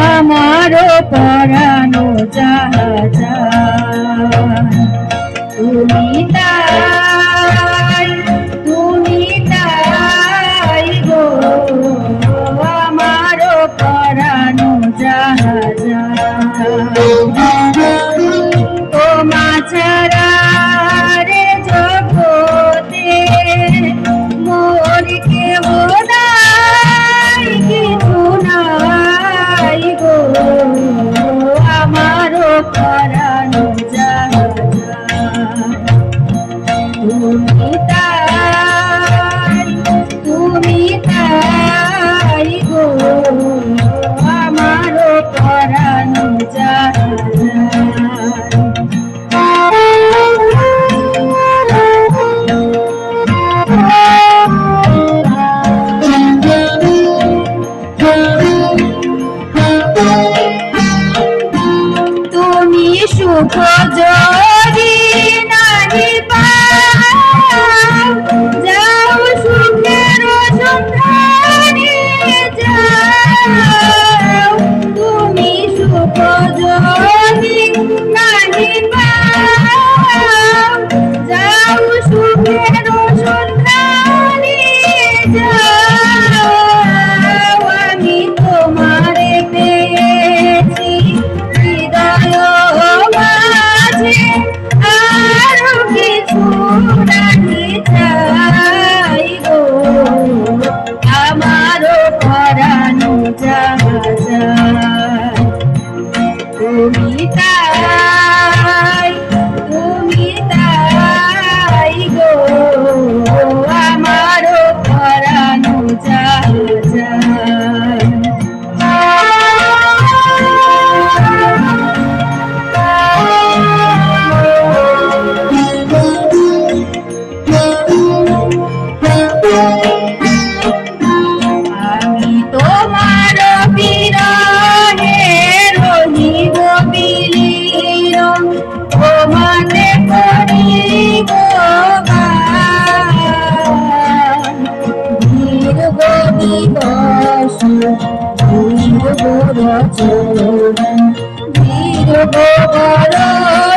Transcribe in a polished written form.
আমারও পরানো যাহা তুমি তাই গো, আমারও পরানো যাহা তোমা ছাড়া রে জগতে মোর কেহ নাই, কিছু নাই গো, আমারও পরানো যাহা তুমি তাই গো, আমারও পরানো যাহা তুমি সুখ যদি নাহি পাও, যাও সুখের সন্ধানে যাও, তুমি সুখ যদি নাহি পাও, যাও সুখের সন্ধানে যাও, আমি তোমারে পেয়েছি হৃদয় মাঝে, আরো কিছু নাহি চাই গো, আমারও পরানো যাহা তুমি তাই গো, আমারও পরানো যাহা আমি তোমার বিরহে রহিব বিলীন, তোমাতে করিব গান, দীর্ঘ দিবস দীর্ঘ রচনা দীর্ঘ বরণ